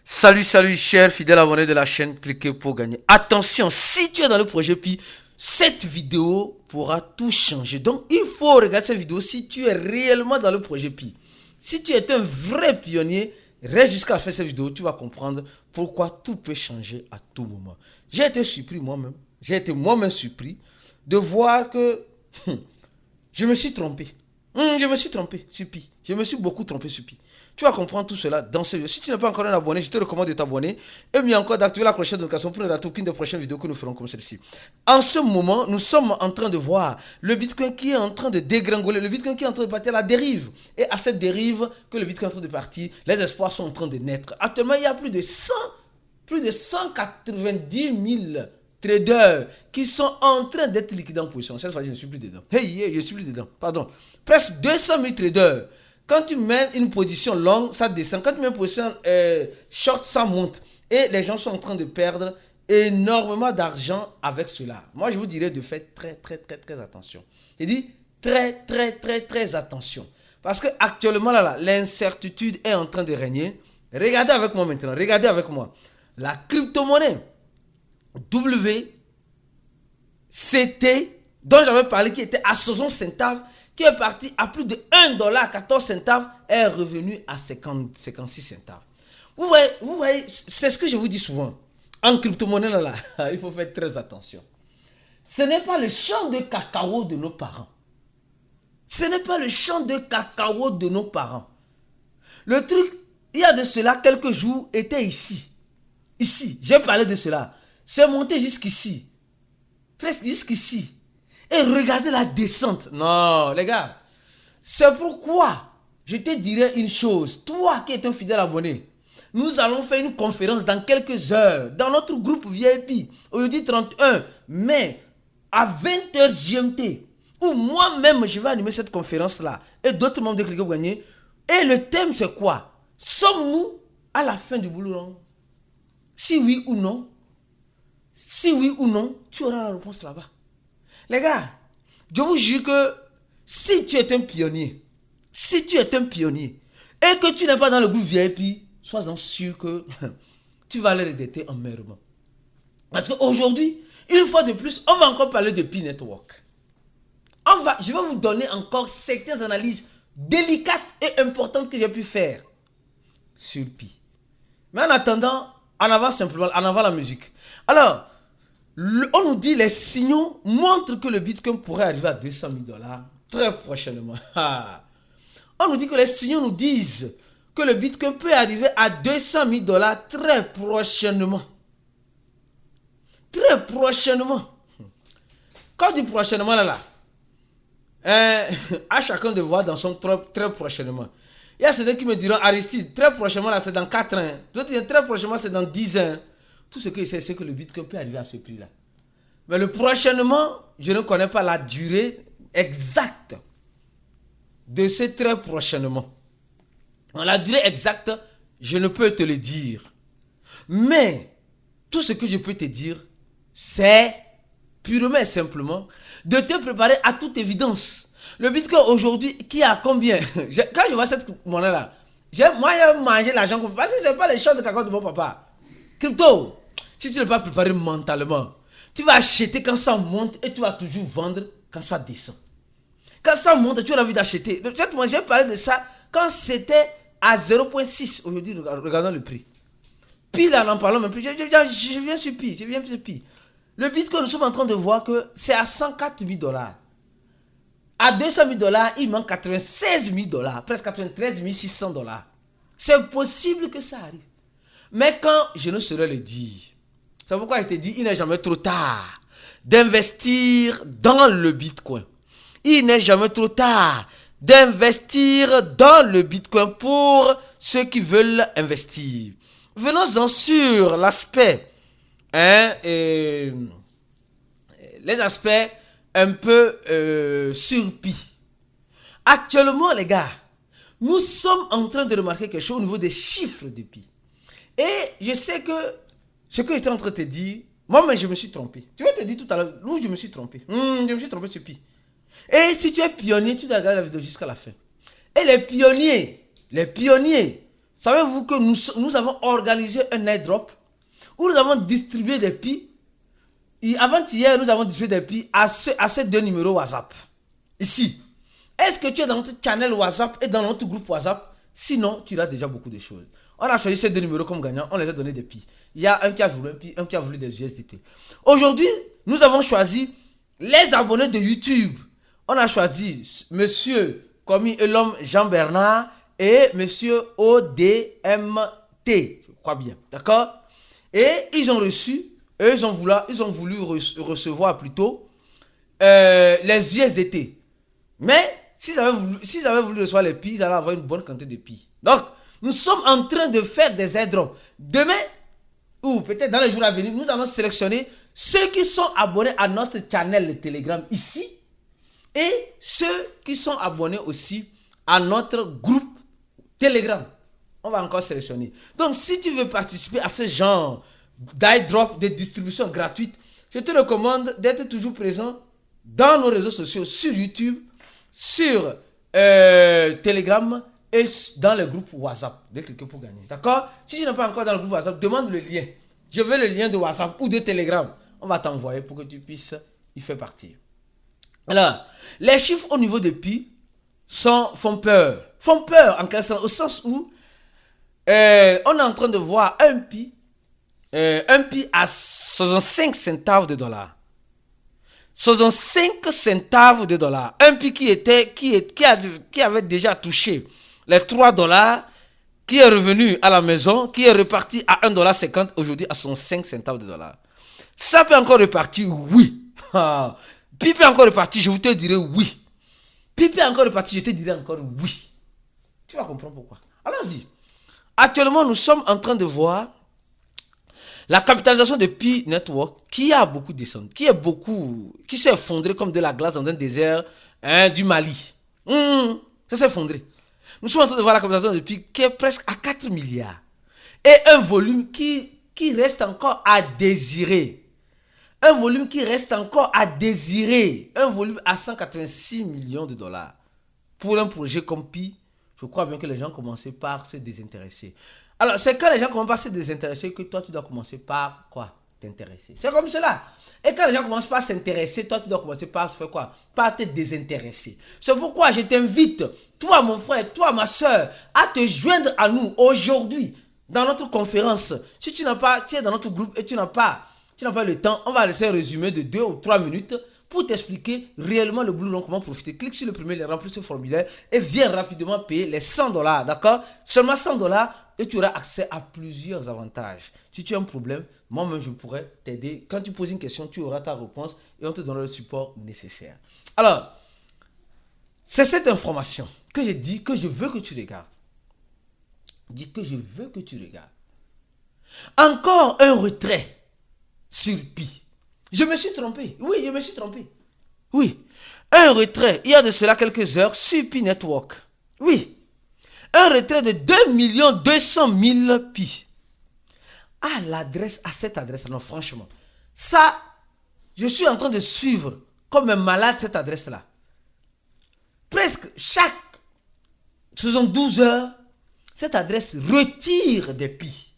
Salut, salut, chers fidèles abonnés de la chaîne, cliquez pour gagner. Attention, si tu es dans le projet Pi, cette vidéo pourra tout changer. Donc, il faut regarder cette vidéo si tu es réellement dans le projet Pi. Si tu es un vrai pionnier, reste jusqu'à la fin de cette vidéo, tu vas comprendre pourquoi tout peut changer à tout moment. J'ai été surpris moi-même, j'ai été moi-même surpris de voir que je me suis trompé. Je me suis trompé sur Pi. Je me suis beaucoup trompé sur Pi. Tu vas comprendre tout cela dans ce vidéo. Si tu n'es pas encore un abonné, je te recommande de t'abonner. Et mieux encore d'activer la cloche de notification pour ne rater aucune des prochaines vidéos que nous ferons comme celle-ci. En ce moment, nous sommes en train de voir le Bitcoin qui est en train de dégringoler. Le Bitcoin qui est en train de partir à la dérive. Et à cette dérive que le Bitcoin est en train de partir, les espoirs sont en train de naître. Actuellement, il y a plus de 190 000 traders qui sont en train d'être liquidés en position. Cette fois, je ne suis plus dedans. Je suis plus dedans. Pardon. Presque 200 000 traders. Quand tu mets une position longue, ça descend. Quand tu mets une position short, ça monte. Et les gens sont en train de perdre énormément d'argent avec cela. Moi, je vous dirais de faire très attention. Je dis très attention. Parce que actuellement, là, l'incertitude est en train de régner. Regardez avec moi maintenant. Regardez avec moi. La crypto-monnaie WCT, dont j'avais parlé, qui était à 60 centaves, qui est parti à plus de 1 dollar 14 centaves, est revenu à 56 centaves. Vous voyez, c'est ce que je vous dis souvent. En crypto-monnaie, là, il faut faire très attention. Ce n'est pas le champ de cacao de nos parents. Ce n'est pas le champ de cacao de nos parents. Le truc, il y a de cela quelques jours, était ici. Ici, j'ai parlé de cela. C'est monté jusqu'ici. Presque jusqu'ici. Et regardez la descente. Non, les gars. C'est pourquoi je te dirai une chose. Toi qui es un fidèle abonné, nous allons faire une conférence dans quelques heures dans notre groupe VIP. Aujourd'hui 31 mai à 20h GMT. Où moi-même je vais animer cette conférence-là. Et d'autres membres de Cliquez pour gagner. Et le thème c'est quoi? Sommes-nous à la fin du boulot? Si oui ou non, tu auras la réponse là-bas. Les gars, je vous jure que si tu es un pionnier, et que tu n'es pas dans le groupe VIP, sois-en sûr que tu vas aller regretter amèrement. Parce qu'aujourd'hui, une fois de plus, on va encore parler de Pi Network. Je vais vous donner encore certaines analyses délicates et importantes que j'ai pu faire sur Pi. Mais en attendant, en avant simplement, en avant la musique. Alors, on nous dit les signaux montrent que le Bitcoin pourrait arriver à 200 000 dollars très prochainement. On nous dit que les signaux nous disent que le Bitcoin peut arriver à 200 000 dollars très prochainement. Très prochainement. Quand on dit prochainement là, à chacun de voir dans son très prochainement. Il y a certains qui me diront, Aristide, très prochainement là c'est dans 4 ans. D'autres disent très prochainement c'est dans 10 ans. Tout ce que je sais, c'est que le Bitcoin peut arriver à ce prix-là. Mais le prochainement, je ne connais pas la durée exacte de ce très prochainement. La durée exacte, je ne peux te le dire. Mais, tout ce que je peux te dire, c'est purement et simplement de te préparer à toute évidence. Le Bitcoin aujourd'hui, qui a combien? Quand je vois cette monnaie-là, moi, j'ai mangé l'argent. Parce que ce n'est pas les choses de cacao de mon papa. Crypto, si tu n'es pas préparé mentalement, tu vas acheter quand ça monte et tu vas toujours vendre quand ça descend. Quand ça monte, tu as envie d'acheter. Moi, j'ai parlé de ça quand c'était à 0,6. Aujourd'hui, regardons le prix. Pi, là, n'en parlons même plus. Je viens sur Pi. Le Bitcoin, nous sommes en train de voir que c'est à 104 000 dollars. À 200 000 dollars, il manque 96 000 dollars. Presque 93 600 dollars. C'est possible que ça arrive. Mais quand je ne saurais le dire, c'est pourquoi je te dis, il n'est jamais trop tard d'investir dans le Bitcoin. Il n'est jamais trop tard d'investir dans le Bitcoin pour ceux qui veulent investir. Venons-en sur l'aspect, les aspects un peu sur Pi. Actuellement, les gars, nous sommes en train de remarquer quelque chose au niveau des chiffres de Pi. Et je sais que ce que j'étais en train de te dire, moi-même je me suis trompé. Tu vas te dire tout à l'heure, où je me suis trompé. Je me suis trompé sur Pi. Et si tu es pionnier, tu dois regarder la vidéo jusqu'à la fin. Et les pionniers Savez-vous que nous avons organisé un airdrop où nous avons distribué des pi. Avant-hier, nous avons distribué des pi à ces deux numéros WhatsApp. Ici. Est-ce que tu es dans notre channel WhatsApp et dans notre groupe WhatsApp? Sinon, tu as déjà beaucoup de choses. On a choisi ces deux numéros comme gagnants, on les a donné des pi. Il y a un qui a voulu un pi, un qui a voulu des USDT. Aujourd'hui, nous avons choisi les abonnés de YouTube. On a choisi Monsieur Komi Elom Jean-Bernard et Monsieur ODMT. Je crois bien. D'accord? Et ils ont reçu, ils ont voulu recevoir plutôt les USDT. Mais s'ils avaient voulu recevoir les pi, ils allaient avoir une bonne quantité de pi. Donc, nous sommes en train de faire des airdrops. Demain, ou peut-être dans les jours à venir, nous allons sélectionner ceux qui sont abonnés à notre channel de Telegram ici et ceux qui sont abonnés aussi à notre groupe Telegram. On va encore sélectionner. Donc, si tu veux participer à ce genre d'airdrop, de distribution gratuite, je te recommande d'être toujours présent dans nos réseaux sociaux, sur YouTube, sur Telegram et dans le groupe WhatsApp. De cliquer pour gagner. D'accord? Si tu n'es pas encore dans le groupe WhatsApp, demande le lien. Je veux le lien de WhatsApp ou de Telegram. On va t'envoyer pour que tu puisses y faire partie. Alors, les chiffres au niveau de pi font peur. Font peur en quel sens? Au sens où on est en train de voir un pi à 65 centaves de dollars. 65 centaves de dollars. Un pi qui avait déjà touché les 3 dollars, qui est revenu à la maison, qui est reparti à 1,50$ aujourd'hui à 65 centaves de dollars. Ça peut encore repartir, oui. Pi peut encore repartir, je vous te dirai oui. Pi peut encore repartir, je te dirai encore oui. Tu vas comprendre pourquoi. Allons-y. Actuellement, nous sommes en train de voir la capitalisation de Pi Network qui a beaucoup descendu, qui s'est effondré comme de la glace dans un désert du Mali. Ça s'est effondré. Nous sommes en train de voir la capitalisation de Pi qui est presque à 4 milliards. Et un volume qui reste encore à désirer. Un volume qui reste encore à désirer. Un volume à 186 millions de dollars. Pour un projet comme Pi, je crois bien que les gens commencent par se désintéresser. Alors, c'est quand les gens commencent par se désintéresser que toi, tu dois commencer par quoi? T'intéresser. C'est comme cela. Et quand les gens commencent par s'intéresser, toi, tu dois commencer par faire quoi? Par te désintéresser. C'est pourquoi je t'invite, toi, mon frère, toi, ma soeur, à te joindre à nous aujourd'hui dans notre conférence. Si tu es dans notre groupe et tu n'as pas le temps, on va laisser un résumé de 2 ou 3 minutes pour t'expliquer réellement le Blue Loan, comment profiter. Clique sur le premier, remplis ce formulaire et viens rapidement payer les $100, d'accord? Seulement $100 et tu auras accès à plusieurs avantages. Si tu as un problème, moi-même je pourrais t'aider. Quand tu poses une question, tu auras ta réponse et on te donnera le support nécessaire. Alors, c'est cette information que j'ai dit que je veux que tu regardes. Dis que je veux que tu regardes. Encore un retrait sur Pi. Je me suis trompé. Oui, je me suis trompé. Oui. Un retrait, il y a de cela quelques heures, sur Pi Network. Oui. Un retrait de 2 200 000 Pi. À cette adresse. Non, franchement. Ça, je suis en train de suivre comme un malade cette adresse-là. Presque chaque 72 heures, cette adresse retire des Pi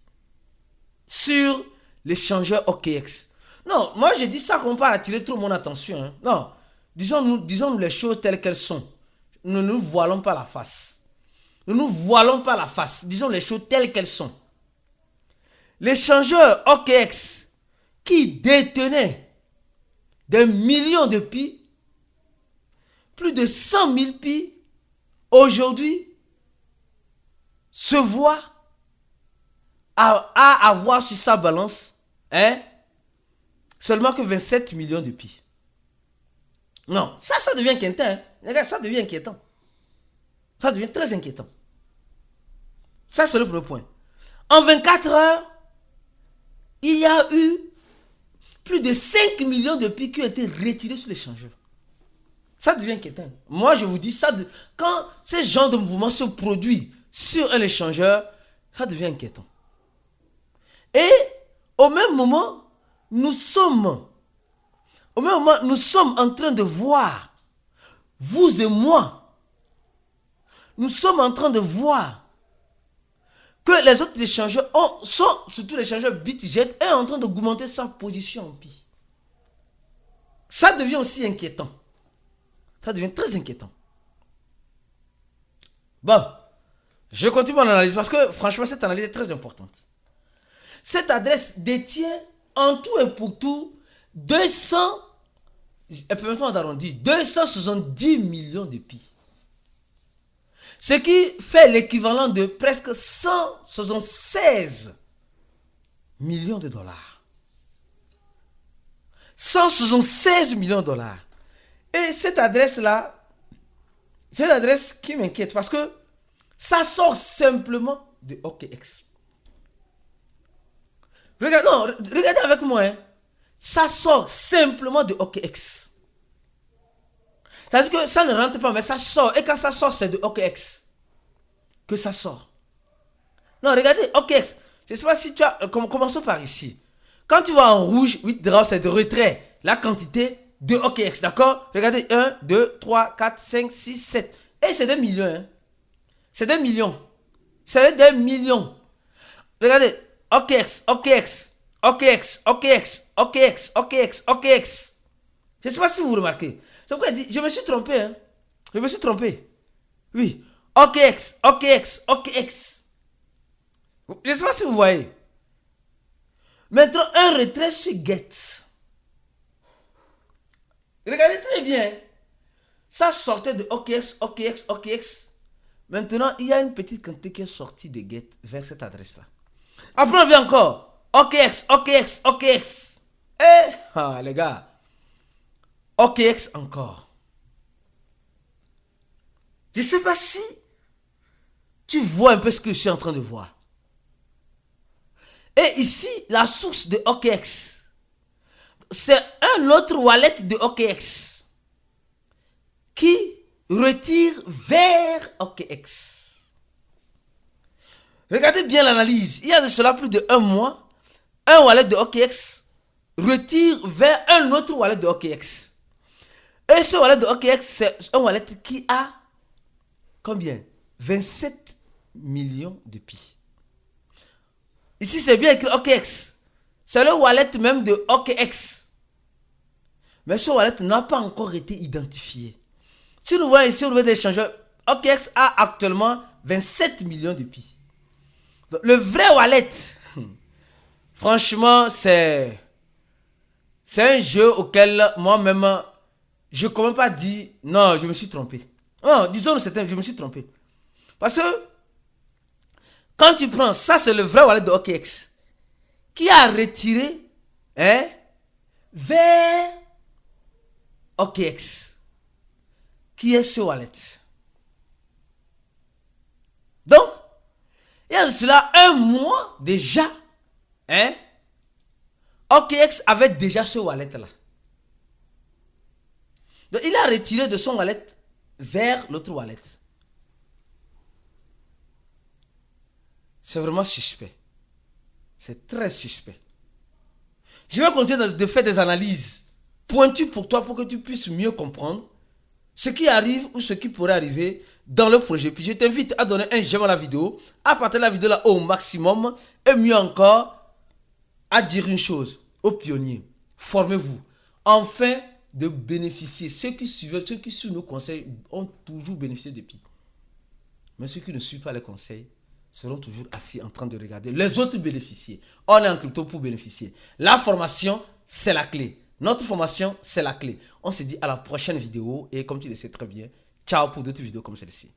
sur l'échangeur OKX. Non, moi je dis ça qu'on pas attirer trop mon attention. Hein. Non, disons-nous les choses telles qu'elles sont. Nous ne nous voilons pas la face. Ne nous voilons pas la face. Disons les choses telles qu'elles sont. L'échangeur OKX qui détenait des millions de Pi, plus de 100 000 Pi, aujourd'hui, se voit à avoir sur sa balance seulement que 27 millions de Pi. Non, ça devient inquiétant. Hein. Regarde, ça devient inquiétant. Ça devient très inquiétant. Ça, c'est le premier point. En 24 heures, il y a eu plus de 5 millions de Pi qui ont été retirés sur l'échangeur. Ça devient inquiétant. Moi, je vous dis, quand ce genre de mouvement se produit sur un échangeur, ça devient inquiétant. Et au même moment, nous sommes en train de voir, vous et moi, nous sommes en train de voir que les autres échangeurs sont, surtout les échangeurs BitGet, est en train d'augmenter sa position en Pi. Ça devient aussi inquiétant. Ça devient très inquiétant. Bon, je continue mon analyse parce que franchement, cette analyse est très importante. Cette adresse détient en tout et pour tout 270 millions de Pi. Ce qui fait l'équivalent de presque 176 millions de dollars. 176 millions de dollars. Et cette adresse-là, c'est l'adresse qui m'inquiète parce que ça sort simplement de OKX. Regardez avec moi. Hein. Ça sort simplement de OKX. C'est-à-dire que ça ne rentre pas, mais ça sort. Et quand ça sort, c'est de OKX que ça sort. Non, regardez, OKX. Je ne sais pas si tu as... Commençons par ici. Quand tu vas en rouge, 8 $, c'est de retrait. La quantité de OKX, d'accord? Regardez, 1, 2, 3, 4, 5, 6, 7. Et c'est des millions. Hein. C'est des millions. C'est des millions. Regardez, OKX, OKX, OKX, OKX, OKX, OKX, OKX. Je ne sais pas si vous remarquez. C'est pourquoi il dit, je me suis trompé. Hein. Je me suis trompé. Oui. OKX, OKX, OKX. Je ne sais pas si vous voyez. Maintenant, un retrait sur Get. Regardez très bien. Ça sortait de OKX, OKX, OKX. Maintenant, il y a une petite quantité qui est sortie de Get vers cette adresse-là. Après, on vient encore. OKX, OKX, OKX. Les gars. OKX encore. Je ne sais pas si tu vois un peu ce que je suis en train de voir. Et ici, la source de OKX, c'est un autre wallet de OKX qui retire vers OKX. Regardez bien l'analyse. Il y a de cela plus de 1 mois, un wallet de OKX retire vers un autre wallet de OKX. Et ce wallet de OKX, c'est un wallet qui a combien? 27 millions de Pi. Ici, c'est bien écrit OKX. C'est le wallet même de OKX. Mais ce wallet n'a pas encore été identifié. Si nous voyons ici au niveau des échangeurs, OKX a actuellement 27 millions de Pi. Donc, le vrai wallet, franchement, c'est un jeu auquel moi-même, je ne peux même pas dire, non, je me suis trompé. Non, disons, je me suis trompé. Parce que, quand tu prends, ça c'est le vrai wallet de OKX, qui a retiré vers OKX, qui est ce wallet. Donc, il y a de cela 1 mois déjà, OKX avait déjà ce wallet-là. Donc, il a retiré de son wallet vers l'autre wallet. C'est vraiment suspect. C'est très suspect. Je vais continuer de faire des analyses pointues pour toi pour que tu puisses mieux comprendre ce qui arrive ou ce qui pourrait arriver dans le projet. Puis je t'invite à donner un j'aime à la vidéo, à partager la vidéo là au maximum et mieux encore, à dire une chose aux pionniers. Formez-vous. Enfin de bénéficier. Ceux qui suivent nos conseils ont toujours bénéficié de Pi. Mais ceux qui ne suivent pas les conseils seront toujours assis en train de regarder les autres bénéficier. On est en crypto pour bénéficier. La formation, c'est la clé. Notre formation, c'est la clé. On se dit à la prochaine vidéo et comme tu le sais très bien, ciao pour d'autres vidéos comme celle-ci.